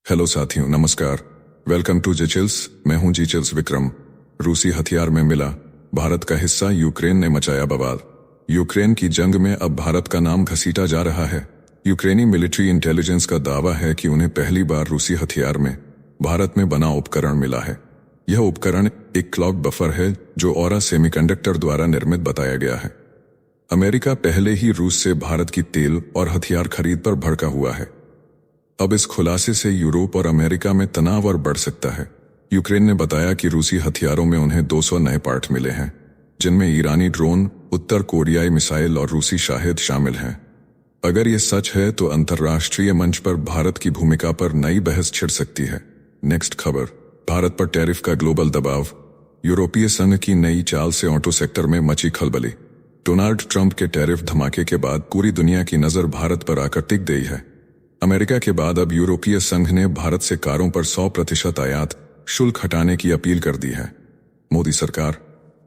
Hello साथियों, नमस्कार। Welcome to जिचिल्स। मैं हूं जिचिल्स विक्रम। रूसी हथियार में मिला भारत का हिस्सा, यूक्रेन ने मचाया बवाल। यूक्रेन की जंग में अब भारत का नाम घसीटा जा रहा है। यूक्रेनी मिलिट्री इंटेलिजेंस का दावा है कि उन्हें पहली बार रूसी हथियार में भारत में बना उपकरण मिला है। यह उपकरण एक क्लॉक बफर है जो औरा सेमीकंडक्टर द्वारा निर्मित बताया गया है। अमेरिका पहले ही रूस से भारत की तेल और हथियार खरीद पर भड़का हुआ है। अब इस खुलासे से यूरोप और अमेरिका में तनाव और बढ़ सकता है। यूक्रेन ने बताया कि रूसी हथियारों में उन्हें 200 नए पार्ट मिले हैं, जिनमें ईरानी ड्रोन, उत्तर कोरियाई मिसाइल और रूसी शाहिद शामिल हैं। अगर ये सच है तो अंतर्राष्ट्रीय मंच पर भारत की भूमिका पर नई बहस छिड़ सकती है। नेक्स्ट खबर, भारत पर टैरिफ का ग्लोबल दबाव। यूरोपीय संघ की नई चाल से ऑटो सेक्टर में मची खलबली। डोनाल्ड ट्रंप के टैरिफ धमाके के बाद पूरी दुनिया की नजर भारत पर आकर टिक गई है। अमेरिका के बाद अब यूरोपीय संघ ने भारत से कारों पर 100% आयात शुल्क हटाने की अपील कर दी है। मोदी सरकार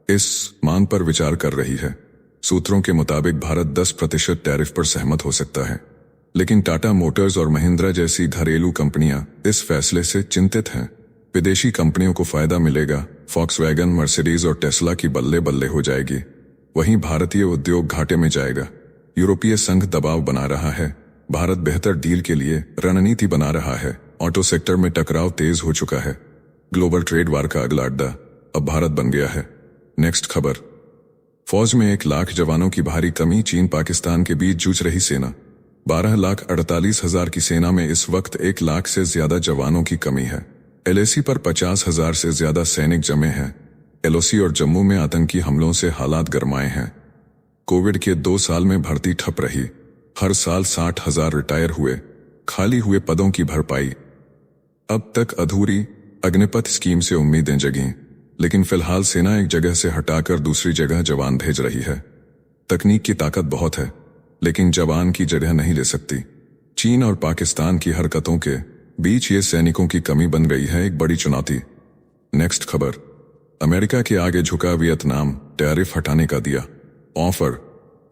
इस मांग पर विचार कर रही है। सूत्रों के मुताबिक भारत 10% टैरिफ पर सहमत हो सकता है, लेकिन टाटा मोटर्स और महिंद्रा जैसी घरेलू कंपनियां इस फैसले से चिंतित हैं। विदेशी कंपनियों को फायदा मिलेगा, फॉक्सवैगन, मर्सिडीज और टेस्ला की बल्ले बल्ले हो जाएगी, वहीं भारतीय उद्योग घाटे में जाएगा। यूरोपीय संघ दबाव बना रहा है। भारत बेहतर डील के लिए रणनीति बना रहा है। ऑटो सेक्टर में टकराव तेज हो चुका है। ग्लोबल ट्रेड वार का अगला अड्डा अब भारत बन गया है। नेक्स्ट खबर, फौज में 1 लाख जवानों की भारी कमी। चीन पाकिस्तान के बीच जूझ रही सेना। 12,48,000 की सेना में इस वक्त 1 लाख से ज्यादा जवानों की कमी है। एलएसी पर 50,000 से ज्यादा सैनिक जमे हैं। एलओसी और जम्मू में आतंकी हमलों से हालात गरमाए हैं। कोविड के 2 साल में भर्ती ठप रही। हर साल 60,000 रिटायर हुए। खाली हुए पदों की भरपाई अब तक अधूरी। अग्निपथ स्कीम से उम्मीदें जगी, लेकिन फिलहाल सेना एक जगह से हटाकर दूसरी जगह जवान भेज रही है। तकनीक की ताकत बहुत है, लेकिन जवान की जगह नहीं ले सकती। चीन और पाकिस्तान की हरकतों के बीच ये सैनिकों की कमी बन गई है एक बड़ी चुनौती। नेक्स्ट खबर, अमेरिका के आगे झुका वियतनाम। टैरिफ हटाने का दिया ऑफर।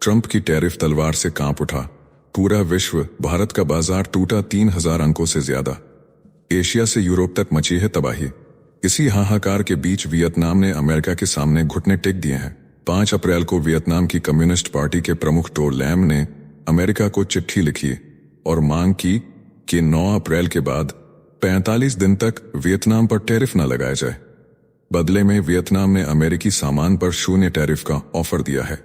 ट्रंप की टैरिफ तलवार से कांप उठा पूरा विश्व। भारत का बाजार टूटा 3,000 अंकों से ज्यादा। एशिया से यूरोप तक मची है तबाही। इसी हाहाकार के बीच वियतनाम ने अमेरिका के सामने घुटने टेक दिए हैं। 5 अप्रैल को वियतनाम की कम्युनिस्ट पार्टी के प्रमुख टो लैम ने अमेरिका को चिट्ठी लिखी और मांग की कि 9 अप्रैल के बाद 45 दिन तक वियतनाम पर टैरिफ न लगाया जाए। बदले में वियतनाम ने अमेरिकी सामान पर 0 टैरिफ का ऑफर दिया है।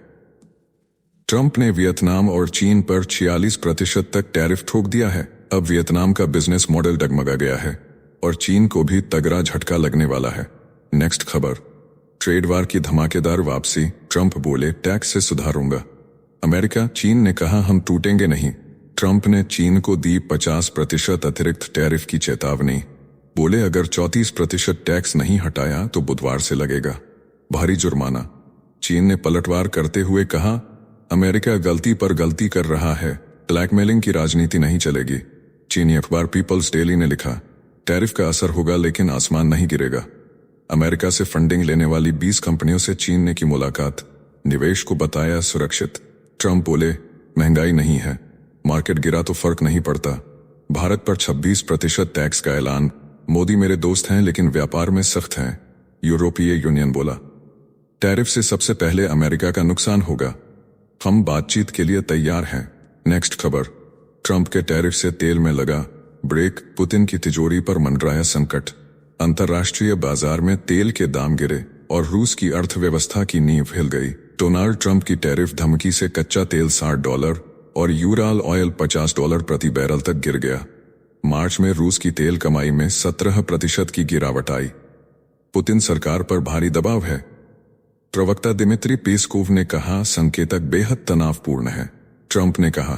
ट्रंप ने वियतनाम और चीन पर 46% तक टैरिफ ठोक दिया है। अब वियतनाम का बिजनेस मॉडल डगमगा गया है और चीन को भी तगड़ा झटका लगने वाला है। नेक्स्ट खबर, ट्रेड वार की धमाकेदार वापसी। ट्रंप बोले, टैक्स से सुधारूंगा। अमेरिका चीन ने कहा, हम टूटेंगे नहीं। ट्रंप ने चीन को दी 50% अतिरिक्त टैरिफ की चेतावनी। बोले, अगर 34% टैक्स नहीं हटाया तो बुधवार से लगेगा भारी जुर्माना। चीन ने पलटवार करते हुए कहा, अमेरिका गलती पर गलती कर रहा है, ब्लैकमेलिंग की राजनीति नहीं चलेगी। चीनी अखबार पीपल्स डेली ने लिखा, टैरिफ का असर होगा लेकिन आसमान नहीं गिरेगा। अमेरिका से फंडिंग लेने वाली 20 कंपनियों से चीन ने की मुलाकात। निवेश को बताया सुरक्षित। ट्रंप बोले, महंगाई नहीं है, मार्केट गिरा तो फर्क नहीं पड़ता। भारत पर 26% टैक्स का ऐलान। मोदी मेरे दोस्त हैं लेकिन व्यापार में सख्त हैं, यूरोपीय यूनियन बोला। टैरिफ से सबसे पहले अमेरिका का नुकसान होगा। हम बातचीत के लिए तैयार हैं। नेक्स्ट खबर, ट्रंप के टैरिफ से तेल में लगा ब्रेक। पुतिन की तिजोरी पर मंडराया संकट। अंतर्राष्ट्रीय बाजार में तेल के दाम गिरे और रूस की अर्थव्यवस्था की नींव हिल गई। डोनाल्ड ट्रंप की टैरिफ धमकी से कच्चा तेल $60 और यूराल ऑयल $50 प्रति बैरल तक गिर गया। मार्च में रूस की तेल कमाई में 17% की गिरावट आई। पुतिन सरकार पर भारी दबाव है। प्रवक्ता दिमित्री पेस्कोव ने कहा, संकेतक बेहद तनावपूर्ण है। ट्रंप ने कहा,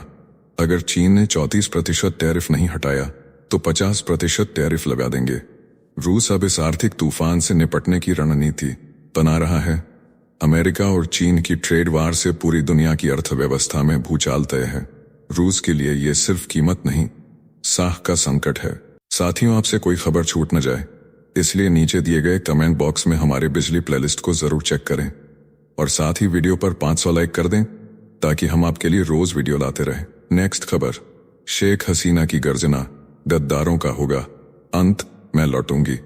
अगर चीन ने 34% टैरिफ नहीं हटाया तो 50% टैरिफ लगा देंगे। रूस अब इस आर्थिक तूफान से निपटने की रणनीति बना रहा है। अमेरिका और चीन की ट्रेड वार से पूरी दुनिया की अर्थव्यवस्था में भूचाल तय है। रूस के लिए ये सिर्फ कीमत नहीं, साख का संकट है। साथियों, आपसे कोई खबर छूट न जाए, इसलिए नीचे दिए गए कमेंट बॉक्स में हमारे बिजली प्लेलिस्ट को जरूर चेक करें और साथ ही वीडियो पर 500 लाइक कर दें ताकि हम आपके लिए रोज वीडियो लाते रहें। नेक्स्ट खबर, शेख हसीना की गर्जना। गद्दारों का होगा अंत, मैं लौटूंगी।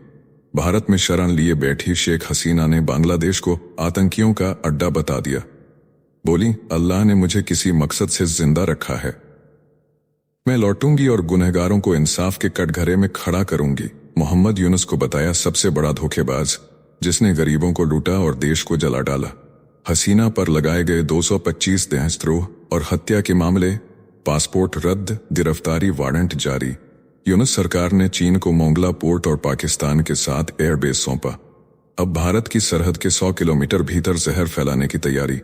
भारत में शरण लिए बैठी शेख हसीना ने बांग्लादेश को आतंकियों का अड्डा बता दिया। बोली, अल्लाह ने मुझे किसी मकसद से जिंदा रखा है, मैं लौटूंगी और गुनहगारों को इंसाफ के कटघरे में खड़ा करूंगी। मोहम्मद यूनुस को बताया सबसे बड़ा धोखेबाज, जिसने गरीबों को लूटा और देश को जला डाला। हसीना पर लगाए गए 225 देशद्रोह और हत्या के मामले, पासपोर्ट रद्द, गिरफ्तारी वारंट जारी। यूनुस सरकार ने चीन को मोंगला पोर्ट और पाकिस्तान के साथ एयरबेस सौंपा। अब भारत की सरहद के 100 किलोमीटर भीतर जहर फैलाने की तैयारी।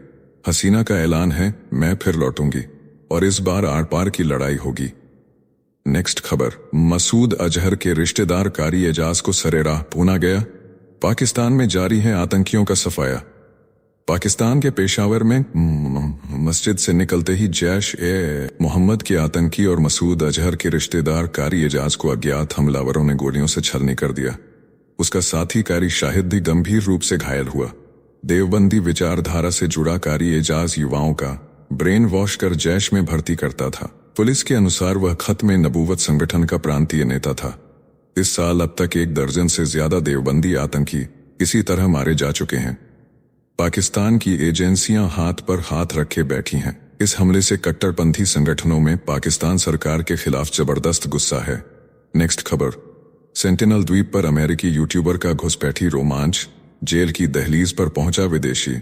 हसीना का ऐलान है, मैं फिर लौटूंगी और इस बार आर पार की लड़ाई होगी। नेक्स्ट खबर, मसूद अजहर के रिश्तेदार कारी एजाज को सरेराह पूना गया। पाकिस्तान में जारी है आतंकियों का सफाया। पाकिस्तान के पेशावर में मस्जिद से निकलते ही जैश ए मोहम्मद के आतंकी और मसूद अजहर के रिश्तेदार कारी एजाज को अज्ञात हमलावरों ने गोलियों से छलनी कर दिया। उसका साथी कारी शाहिद भी गंभीर रूप से घायल हुआ। देवबंदी विचारधारा से जुड़ा कारी एजाज युवाओं का ब्रेन वॉश कर जैश में भर्ती करता था। पुलिस के अनुसार वह खत्म नबूवत संगठन का प्रांतीय नेता था। इस साल अब तक 1 दर्जन से ज्यादा देवबंदी आतंकी इसी तरह मारे जा चुके हैं। पाकिस्तान की एजेंसियां हाथ पर हाथ रखे बैठी हैं। इस हमले से कट्टरपंथी संगठनों में पाकिस्तान सरकार के खिलाफ जबरदस्त गुस्सा है। नेक्स्ट खबर, सेंटिनल द्वीप पर अमेरिकी यूट्यूबर का घुसपैठी रोमांच, जेल की दहलीज पर पहुंचा विदेशी।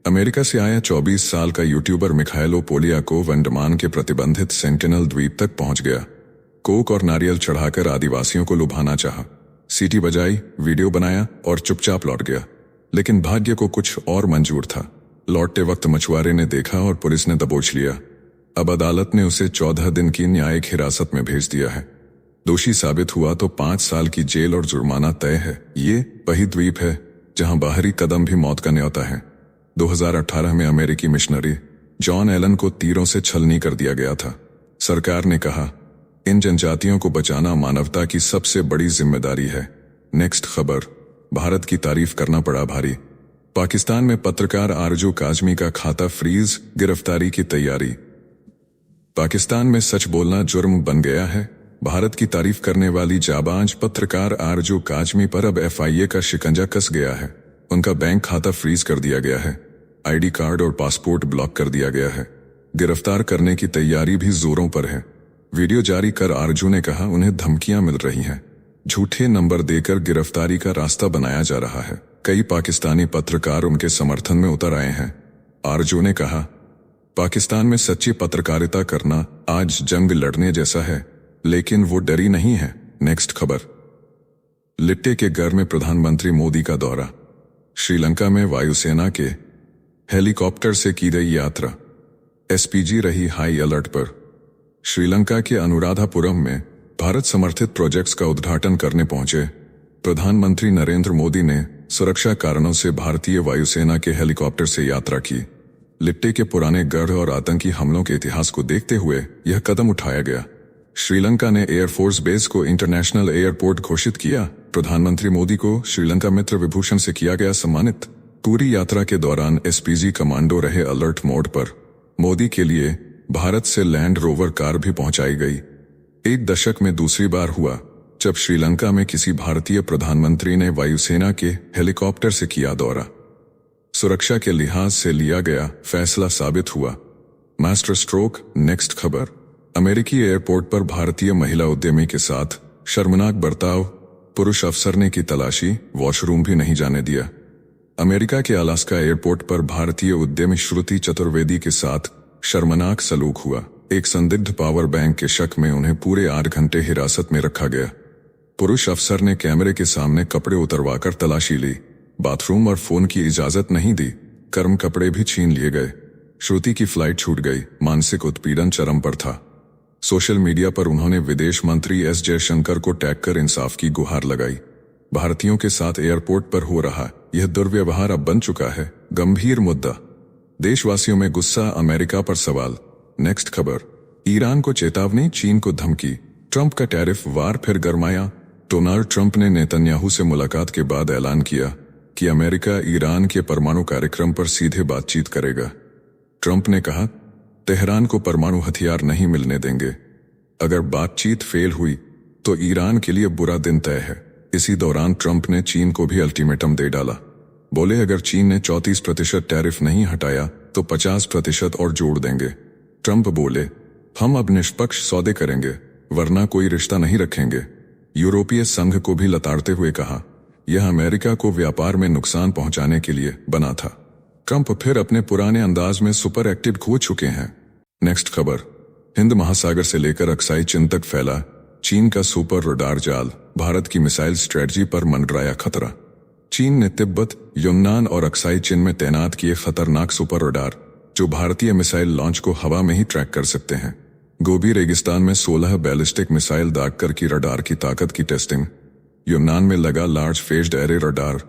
अमेरिका से आया 24 साल का यूट्यूबर मिखाइलो पोलियाकोव अंडमान के प्रतिबंधित सेंटिनल द्वीप तक पहुंच गया। कोक और नारियल चढ़ाकर आदिवासियों को लुभाना चाहा, सीटी बजाई, वीडियो बनाया और चुपचाप लौट गया। लेकिन भाग्य को कुछ और मंजूर था। लौटते वक्त मछुआरे ने देखा और पुलिस ने दबोच लिया। अब अदालत ने उसे 14 दिन की न्यायिक हिरासत में भेज दिया है। दोषी साबित हुआ तो 5 साल की जेल और जुर्माना तय है। ये वही द्वीप है जहां बाहरी कदम भी मौत का न्योता है। 2018 में अमेरिकी मिशनरी जॉन एलन को तीरों से छलनी कर दिया गया था। सरकार ने कहा, इन जनजातियों को बचाना मानवता की सबसे बड़ी जिम्मेदारी है। नेक्स्ट खबर, भारत की तारीफ करना पड़ा भारी। पाकिस्तान में पत्रकार आरजू काजमी का खाता फ्रीज, गिरफ्तारी की तैयारी। पाकिस्तान में सच बोलना जुर्म बन गया है। भारत की तारीफ करने वाली जाबांज पत्रकार आरजू काजमी पर अब FIA का शिकंजा कस गया है। उनका बैंक खाता फ्रीज कर दिया गया है। ID कार्ड और पासपोर्ट ब्लॉक कर दिया गया है। गिरफ्तार करने की तैयारी भी जोरों पर है। वीडियो जारी कर आरजू ने कहा, उन्हें धमकियां मिल रही हैं। झूठे नंबर देकर गिरफ्तारी का रास्ता बनाया जा रहा है। कई पाकिस्तानी पत्रकार उनके समर्थन में उतर आए हैं। आरजू ने कहा, पाकिस्तान में सच्ची पत्रकारिता करना आज जंग लड़ने जैसा है, लेकिन वो डरी नहीं है। नेक्स्ट खबर, लिट्टे के घर में प्रधानमंत्री मोदी का दौरा। श्रीलंका में वायुसेना के हेलीकॉप्टर से की गई यात्रा। SPG रही हाई अलर्ट पर। श्रीलंका के अनुराधापुरम में भारत समर्थित प्रोजेक्ट्स का उद्घाटन करने पहुंचे प्रधानमंत्री नरेंद्र मोदी ने सुरक्षा कारणों से भारतीय वायुसेना के हेलीकॉप्टर से यात्रा की। लिट्टे के पुराने गढ़ और आतंकी हमलों के इतिहास को देखते हुए यह कदम उठाया गया। श्रीलंका ने एयरफोर्स बेस को इंटरनेशनल एयरपोर्ट घोषित किया। प्रधानमंत्री मोदी को श्रीलंका मित्र विभूषण से किया गया सम्मानित। पूरी यात्रा के दौरान SPG कमांडो रहे अलर्ट मोड पर। मोदी के लिए भारत से लैंड रोवर कार भी पहुंचाई गई। 1 दशक में दूसरी बार हुआ जब श्रीलंका में किसी भारतीय प्रधानमंत्री ने वायुसेना के हेलीकॉप्टर से किया दौरा। सुरक्षा के लिहाज से लिया गया फैसला साबित हुआ। Master stroke. नेक्स्ट खबर, अमेरिकी एयरपोर्ट पर भारतीय महिला उद्यमी के साथ शर्मनाक बर्ताव। पुरुष अफसर ने की तलाशी, वॉशरूम भी नहीं जाने दिया। अमेरिका के अलास्का एयरपोर्ट पर भारतीय उद्यमी श्रुति चतुर्वेदी के साथ शर्मनाक सलूक हुआ। एक संदिग्ध पावर बैंक के शक में उन्हें पूरे 8 घंटे हिरासत में रखा गया। पुरुष अफसर ने कैमरे के सामने कपड़े उतरवाकर तलाशी ली। बाथरूम और फोन की इजाजत नहीं दी। कर्म कपड़े भी छीन लिए गए। श्रुति की फ्लाइट छूट गई। मानसिक उत्पीड़न चरम पर था। सोशल मीडिया पर उन्होंने विदेश मंत्री S जयशंकर को टैग कर इंसाफ की गुहार लगाई। भारतीयों के साथ एयरपोर्ट पर हो रहा यह दुर्व्यवहार अब बन चुका है गंभीर मुद्दा। देशवासियों में गुस्सा, अमेरिका पर सवाल। नेक्स्ट खबर, ईरान को चेतावनी, चीन को धमकी। ट्रंप का टैरिफ वार फिर गरमाया। डोनाल्ड ट्रंप ने नेतन्याहू से मुलाकात के बाद ऐलान किया कि अमेरिका ईरान के परमाणु कार्यक्रम पर सीधे बातचीत करेगा। ट्रंप ने कहा, तेहरान को परमाणु हथियार नहीं मिलने देंगे। अगर बातचीत फेल हुई तो ईरान के लिए बुरा दिन तय है। इसी दौरान ट्रंप ने चीन को भी अल्टीमेटम दे डाला। बोले अगर चीन ने 34% टैरिफ नहीं हटाया तो 50% और जोड़ देंगे। ट्रंप बोले हम अब निष्पक्ष सौदे करेंगे वरना कोई रिश्ता नहीं रखेंगे। यूरोपीय संघ को भी लताड़ते हुए कहा यह अमेरिका को व्यापार में नुकसान पहुंचाने के लिए बना था। ट्रंप फिर अपने पुराने अंदाज में सुपर एक्टिव खो चुके हैं। नेक्स्ट खबर, हिंद महासागर से लेकर अक्साई चीन तक फैला चीन का सुपर रडार जाल, भारत की मिसाइल स्ट्रेटजी पर मंडराया खतरा। चीन ने तिब्बत, युन्नान और अक्साई चीन में तैनात किए खतरनाक सुपर रडार जो भारतीय मिसाइल लॉन्च को हवा में ही ट्रैक कर सकते हैं। गोबी रेगिस्तान में 16 बैलिस्टिक मिसाइल दागकर की रडार की ताकत की टेस्टिंग। युन्नान में लगा large phased array radar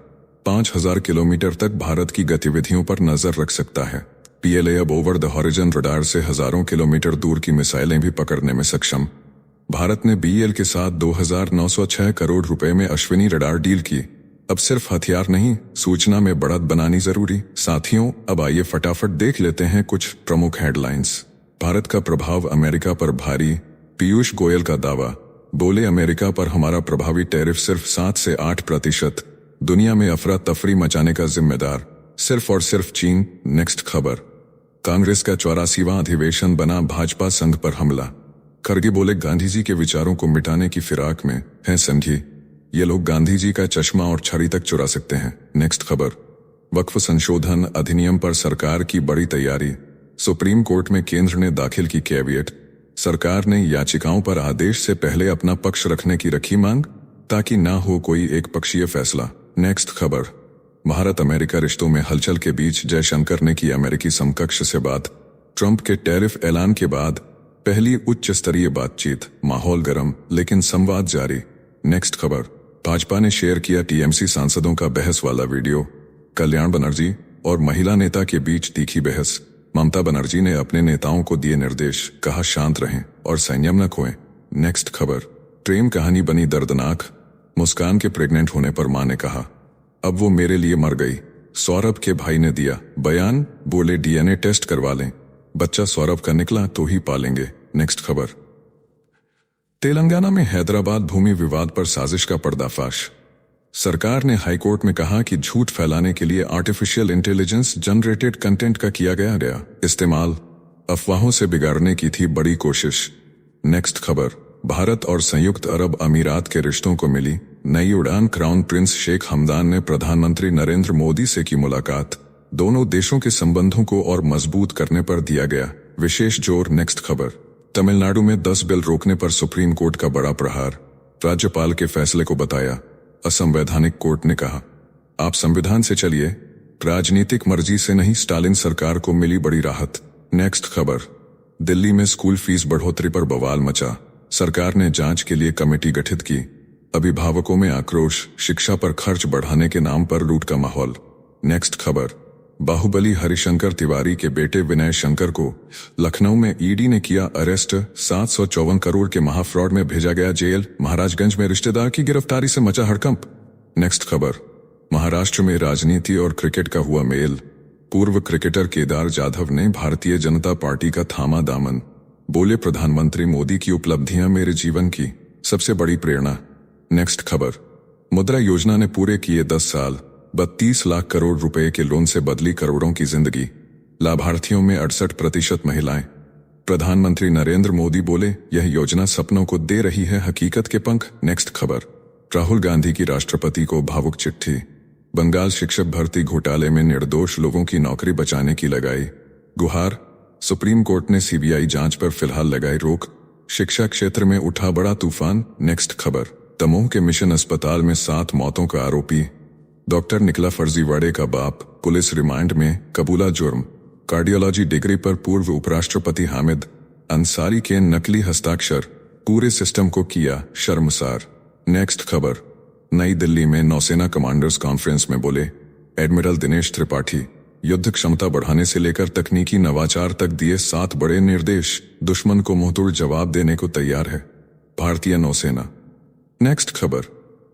5000 kilometre तक भारत की गतिविधियों पर नजर रख सकता है। पीएलए अब ओवर द हॉरिजन रडार से हजारों किलोमीटर दूर की मिसाइलें भी पकड़ने में सक्षम। भारत ने बीएल के साथ 2906 करोड़ रुपए में अश्विनी रडार डील की। अब सिर्फ हथियार नहीं, सूचना में बढ़त बनानी जरूरी। साथियों, अब आइए फटाफट देख लेते हैं कुछ प्रमुख हेडलाइंस। भारत का प्रभाव अमेरिका पर भारी, पीयूष गोयल का दावा। बोले अमेरिका पर हमारा प्रभावी टैरिफ सिर्फ 7 से 8%। दुनिया में अफरा तफरी मचाने का जिम्मेदार सिर्फ और सिर्फ चीन। नेक्स्ट खबर, कांग्रेस का 84वां अधिवेशन बना भाजपा संघ पर हमला। खड़गे बोले गांधी जी के विचारों को मिटाने की फिराक में हैं संघी, ये लोग गांधी जी का चश्मा और छड़ी तक चुरा सकते हैं। नेक्स्ट खबर, वक्फ संशोधन अधिनियम पर सरकार की बड़ी तैयारी। सुप्रीम कोर्ट में केंद्र ने दाखिल की कैविएट। सरकार ने याचिकाओं पर आदेश से पहले अपना पक्ष रखने की रखी मांग ताकि ना हो कोई एक पक्षीय फैसला। नेक्स्ट खबर, भारत अमेरिका रिश्तों में हलचल के बीच जयशंकर ने की अमेरिकी समकक्ष से बात। ट्रंप के टैरिफ ऐलान के बाद पहली उच्च स्तरीय बातचीत, माहौल गर्म लेकिन संवाद जारी। नेक्स्ट खबर, भाजपा ने शेयर किया टीएमसी सांसदों का बहस वाला वीडियो। कल्याण बनर्जी और महिला नेता के बीच तीखी बहस। ममता बनर्जी ने अपने नेताओं को दिए निर्देश, कहा शांत रहें और संयम न खोएं। नेक्स्ट खबर, प्रेम कहानी बनी दर्दनाक। मुस्कान के प्रेग्नेंट होने पर मां ने कहा अब वो मेरे लिए मर गई। सौरभ के भाई ने दिया बयान, बोले डीएनए टेस्ट करवा लें, बच्चा सौरभ का निकला तो ही पालेंगे। नेक्स्ट खबर, तेलंगाना में हैदराबाद भूमि विवाद पर साजिश का पर्दाफाश। सरकार ने हाईकोर्ट में कहा कि झूठ फैलाने के लिए आर्टिफिशियल इंटेलिजेंस जनरेटेड कंटेंट का किया गया इस्तेमाल अफवाहों से बिगाड़ने की थी बड़ी कोशिश। नेक्स्ट खबर, भारत और संयुक्त अरब अमीरात के रिश्तों को मिली नई उड़ान। क्राउन प्रिंस शेख हमदान ने प्रधानमंत्री नरेंद्र मोदी से की मुलाकात। दोनों देशों के संबंधों को और मजबूत करने पर दिया गया विशेष जोर। नेक्स्ट खबर, तमिलनाडु में 10 बिल रोकने पर सुप्रीम कोर्ट का बड़ा प्रहार। राज्यपाल के फैसले को बताया असंवैधानिक। कोर्ट ने कहा आप संविधान से चलिए, राजनीतिक मर्जी से नहीं। स्टालिन सरकार को मिली बड़ी राहत। नेक्स्ट खबर, दिल्ली में स्कूल फीस बढ़ोतरी पर बवाल मचा। सरकार ने जांच के लिए कमेटी गठित की। अभिभावकों में आक्रोश, शिक्षा पर खर्च बढ़ाने के नाम पर लूट का माहौल। नेक्स्ट खबर, बाहुबली हरिशंकर तिवारी के बेटे विनय शंकर को लखनऊ में ईडी ने किया अरेस्ट। 754 करोड़ के महाफ्रॉड में भेजा गया जेल। महाराजगंज में रिश्तेदार की गिरफ्तारी से मचा हड़कंप। नेक्स्ट खबर, महाराष्ट्र में राजनीति और क्रिकेट का हुआ मेल। पूर्व क्रिकेटर केदार जाधव ने भारतीय जनता पार्टी का थामा दामन। बोले प्रधानमंत्री मोदी की उपलब्धियां मेरे जीवन की सबसे बड़ी प्रेरणा। नेक्स्ट खबर, मुद्रा योजना ने पूरे किए 10 साल, 32 लाख करोड़ रुपए के लोन से बदली करोड़ों की जिंदगी। लाभार्थियों में 68% महिलाएं। प्रधानमंत्री नरेंद्र मोदी बोले यह योजना सपनों को दे रही है हकीकत के पंख। नेक्स्ट खबर, राहुल गांधी की राष्ट्रपति को भावुक चिट्ठी। बंगाल शिक्षक भर्ती घोटाले में निर्दोष लोगों की नौकरी बचाने की लगाई गुहार। सुप्रीम कोर्ट ने सीबीआई जांच पर फिलहाल लगाई रोक। शिक्षा क्षेत्र में उठा बड़ा तूफान। नेक्स्ट खबर, दमोह के मिशन अस्पताल में 7 मौतों का आरोपी डॉक्टर निकला फर्जीवाड़े का बाप। पुलिस रिमांड में, कबूला जुर्म। कार्डियोलॉजी डिग्री पर पूर्व उपराष्ट्रपति हामिद अंसारी के नकली हस्ताक्षर, पूरे सिस्टम को किया शर्मसार। नेक्स्ट खबर, नई दिल्ली में नौसेना कमांडर्स कॉन्फ्रेंस में बोले एडमिरल दिनेश त्रिपाठी युद्ध क्षमता बढ़ाने से लेकर तकनीकी नवाचार तक दिए 7 बड़े निर्देश। दुश्मन को मुंहतोड़ जवाब देने को तैयार है भारतीय नौसेना। नेक्स्ट खबर,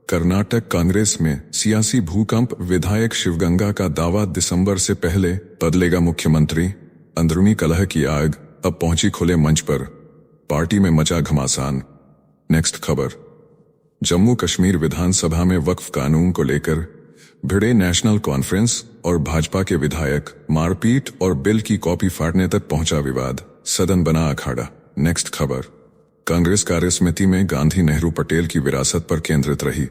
कर्नाटक कांग्रेस में सियासी भूकंप। विधायक शिवगंगा का दावा दिसंबर से पहले बदलेगा मुख्यमंत्री। अंदरूनी कलह की आग अब पहुंची खुले मंच पर, पार्टी में मचा घमासान। नेक्स्ट खबर, जम्मू कश्मीर विधानसभा में वक्फ कानून को लेकर भिड़े नेशनल कॉन्फ्रेंस और भाजपा के विधायक, मारपीट और बिल की कॉपी फाड़ने तक पहुंचा विवाद, सदन बना अखाड़ा। नेक्स्ट खबर, कांग्रेस कार्यसमिति में गांधी नेहरू पटेल की विरासत पर केंद्रित रही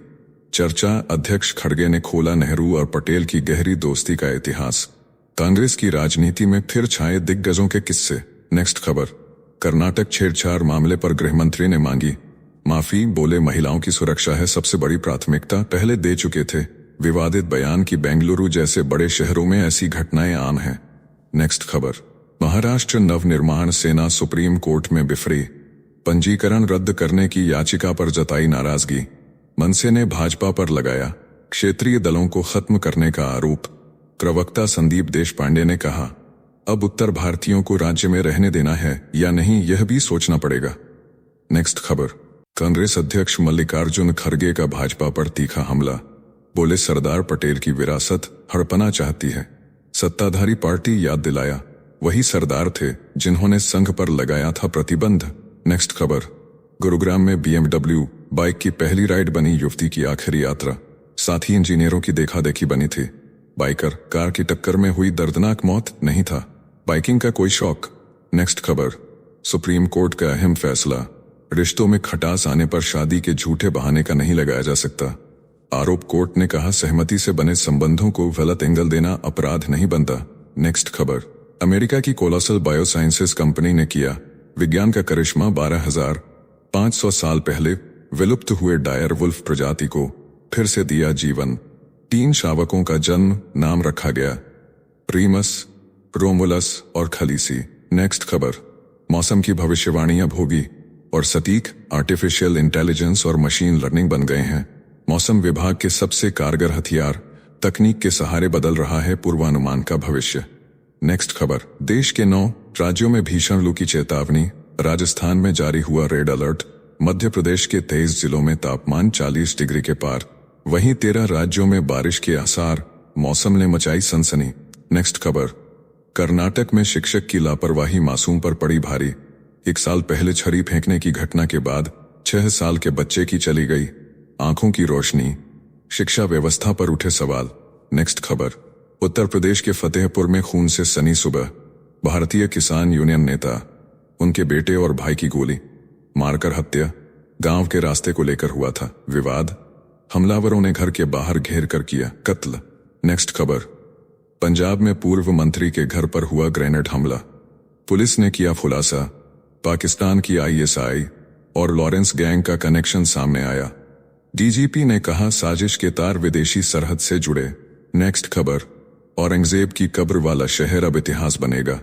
चर्चा। अध्यक्ष खड़गे ने खोला नेहरू और पटेल की गहरी दोस्ती का इतिहास। कांग्रेस की राजनीति में फिर छाए दिग्गजों के किस्से। नेक्स्ट खबर, कर्नाटक छेड़छाड़ मामले पर गृहमंत्री ने मांगी माफी, बोले महिलाओं की सुरक्षा है सबसे बड़ी प्राथमिकता, पहले दे चुके थे। विवादित बयान की बेंगलुरु जैसे बड़े शहरों में ऐसी घटनाएं आम हैं। नेक्स्ट खबर, महाराष्ट्र नवनिर्माण सेना सुप्रीम कोर्ट में बिफरी, पंजीकरण रद्द करने की याचिका पर जताई नाराजगी। मनसे ने भाजपा पर लगाया क्षेत्रीय दलों को खत्म करने का आरोप। प्रवक्ता संदीप देशपांडे ने कहा, अब उत्तर भारतीयों को राज्य में रहने देना है या नहीं यह भी सोचना पड़ेगा। नेक्स्ट खबर, कांग्रेस अध्यक्ष मल्लिकार्जुन खड़गे का भाजपा पर तीखा हमला, बोले सरदार पटेल की विरासत हड़पना चाहती है। सत्ताधारी पार्टी याद दिलाया वही सरदार थे जिन्होंने संघ पर लगाया था प्रतिबंध। नेक्स्ट खबर, गुरुग्राम में BMW बाइक की पहली राइड बनी युवती की आखिरी यात्रा, साथ ही इंजीनियरों की देखा देखी बनी थी। बाइकर कार की टक्कर में हुई दर्दनाक मौत, नहीं था बाइकिंग का कोई शौक। नेक्स्ट खबर, सुप्रीम कोर्ट का अहम फैसला, रिश्तों में खटास आने पर शादी के झूठे बहाने का नहीं लगाया जा सकता। आरोप, कोर्ट ने कहा सहमति से बने संबंधों को गलत एंगल देना अपराध नहीं बनता। नेक्स्ट खबर, अमेरिका की कोलोसल बायोसाइंसेस कंपनी ने किया विज्ञान का करिश्मा, 12,500 साल पहले विलुप्त हुए डायर वुल्फ प्रजाति को फिर से दिया जीवन। 3 शावकों का जन्म, नाम रखा गया प्रीमस, रोमुलस और खलीसी। नेक्स्ट खबर, मौसम की भविष्यवाणी अब होगी और सटीक आर्टिफिशियल इंटेलिजेंस और मशीन लर्निंग बन गए हैं मौसम विभाग के सबसे कारगर हथियार। तकनीक के सहारे बदल रहा है पूर्वानुमान का भविष्य। नेक्स्ट खबर, देश के 9 राज्यों में भीषण लू की चेतावनी, राजस्थान में जारी हुआ रेड अलर्ट, मध्य प्रदेश के 23 जिलों में तापमान 40 डिग्री के पार, वहीं 13 राज्यों में बारिश के आसार, मौसम ने मचाई सनसनी। नेक्स्ट खबर, कर्नाटक में शिक्षक की लापरवाही मासूम पर पड़ी भारी, 1 साल पहले छड़ी फेंकने की घटना के बाद 6 साल के बच्चे की चली गई आंखों की रोशनी, शिक्षा व्यवस्था पर उठे सवाल। नेक्स्ट खबर, उत्तर प्रदेश के फतेहपुर में खून से सनी सुबह, भारतीय किसान यूनियन नेता, उनके बेटे और भाई की गोली मारकर हत्या, गांव के रास्ते को लेकर हुआ था विवाद, हमलावरों ने घर के बाहर घेर कर किया कत्ल। नेक्स्ट खबर, पंजाब में पूर्व मंत्री के घर पर हुआ ग्रेनेड हमला, पुलिस ने किया खुलासा, पाकिस्तान की ISI और लॉरेंस गैंग का कनेक्शन सामने आया, DGP ने कहा साजिश के तार विदेशी सरहद से जुड़े। नेक्स्ट खबर, औरंगजेब की कब्र वाला शहर अब इतिहास बनेगा,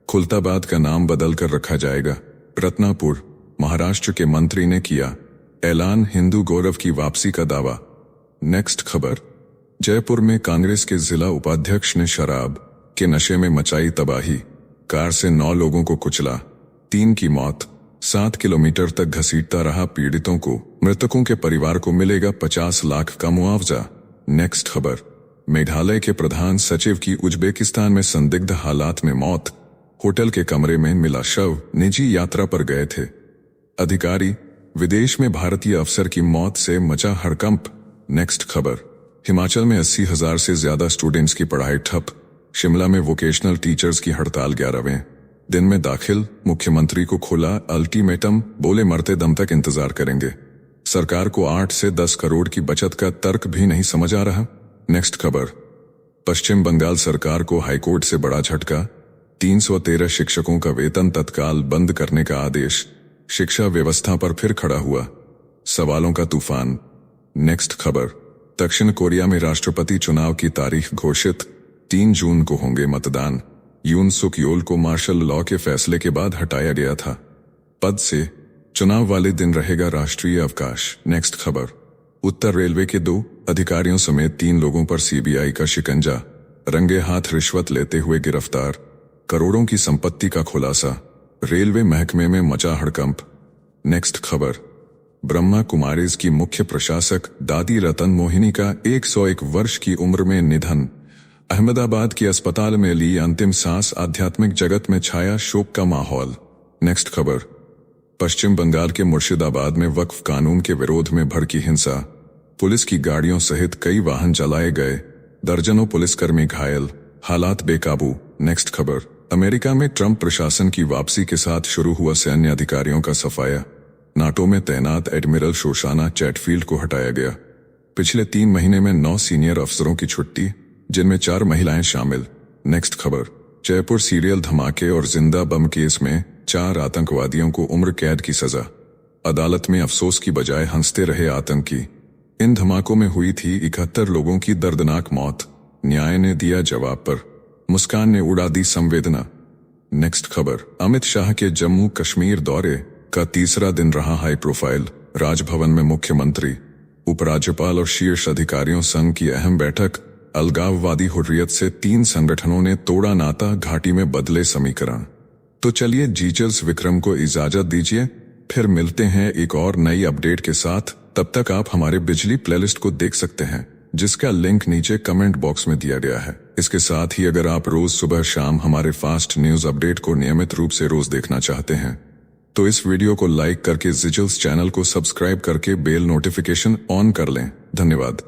खुलताबाद का नाम बदल कर रखा जाएगा। रत्नापुर, महाराष्ट्र के मंत्री ने किया ऐलान, हिंदू गौरव की वापसी का दावा। नेक्स्ट खबर, जयपुर में कांग्रेस के जिला उपाध्यक्ष ने शराब के नशे में मचाई तबाही, कार से 9 लोगों को कुचला, 3 की मौत, 7 किलोमीटर तक घसीटता रहा पीड़ितों को, मृतकों के परिवार को मिलेगा 50 लाख का मुआवजा। नेक्स्ट खबर, मेघालय के प्रधान सचिव की उज्बेकिस्तान में संदिग्ध हालात में मौत, होटल के कमरे में मिला शव, निजी यात्रा पर गए थे अधिकारी, विदेश में भारतीय अफसर की मौत से मचा हड़कंप। नेक्स्ट खबर, हिमाचल में 80,000 से ज्यादा स्टूडेंट्स की पढ़ाई ठप, शिमला में वोकेशनल टीचर्स की हड़ताल 11वें दिन में दाखिल, मुख्यमंत्री को खोला अल्टीमेटम, बोले मरते दम तक इंतजार करेंगे। सरकार को 8 से 10 करोड़ की बचत का तर्क भी नहीं समझ आ रहा। नेक्स्ट खबर, पश्चिम बंगाल सरकार को हाईकोर्ट से बड़ा झटका, 313 शिक्षकों का वेतन तत्काल बंद करने का आदेश, शिक्षा व्यवस्था पर फिर खड़ा हुआ सवालों का तूफान। नेक्स्ट खबर, दक्षिण कोरिया में राष्ट्रपति चुनाव की तारीख घोषित, 3 जून को होंगे मतदान, यून सुक योल को मार्शल लॉ के फैसले के बाद हटाया गया था पद से, चुनाव वाले दिन रहेगा राष्ट्रीय अवकाश। नेक्स्ट खबर, उत्तर रेलवे के 2 अधिकारियों समेत 3 लोगों पर CBI का शिकंजा, रंगे हाथ रिश्वत लेते हुए गिरफ्तार, करोड़ों की संपत्ति का खुलासा, रेलवे महकमे में मचा हड़कंप। नेक्स्ट खबर, ब्रह्मा कुमारीज की मुख्य प्रशासक दादी रतन मोहिनी का 101 वर्ष की उम्र में निधन, अहमदाबाद की अस्पताल में ली अंतिम सांस, आध्यात्मिक जगत में छाया शोक का माहौल। नेक्स्ट खबर, पश्चिम बंगाल के मुर्शिदाबाद में वक्फ कानून के विरोध में भड़की हिंसा, पुलिस की गाड़ियों सहित कई वाहन जलाए गए, दर्जनों पुलिसकर्मी घायल, हालात बेकाबू। नेक्स्ट खबर। अमेरिका में ट्रंप प्रशासन की वापसी के साथ शुरू हुआ सैन्य अधिकारियों का सफाया। नाटो में तैनात एडमिरल शोशाना चैटफील्ड को हटाया गया। पिछले 3 महीने में 9 सीनियर अफसरों की छुट्टी, जिनमें 4 महिलाएं शामिल। नेक्स्ट खबर। जयपुर सीरियल धमाके और जिंदा बम केस में 4 आतंकवादियों को उम्र कैद की सजा। अदालत में अफसोस की बजाय हंसते रहे आतंकी। इन धमाकों में हुई थी 71 लोगों की दर्दनाक मौत। न्याय ने दिया जवाब पर मुस्कान ने उड़ा दी संवेदना। नेक्स्ट खबर। अमित शाह के जम्मू कश्मीर दौरे का तीसरा दिन रहा हाई प्रोफाइल। राजभवन में मुख्यमंत्री, उपराज्यपाल और शीर्ष अधिकारियों संघ की अहम बैठक। अलगाववादी हुर्रियत से 3 संगठनों ने तोड़ा नाता, घाटी में बदले समीकरण। तो चलिए जीचल्स विक्रम को इजाजत दीजिए, फिर मिलते हैं एक और नई अपडेट के साथ। तब तक आप हमारे बिजली प्लेलिस्ट को देख सकते हैं, जिसका लिंक नीचे कमेंट बॉक्स में दिया गया है। इसके साथ ही अगर आप रोज सुबह शाम हमारे फास्ट न्यूज अपडेट को नियमित रूप से रोज देखना चाहते हैं, तो इस वीडियो को लाइक करके जीचल्स चैनल को सब्सक्राइब करके बेल नोटिफिकेशन ऑन कर लें। धन्यवाद।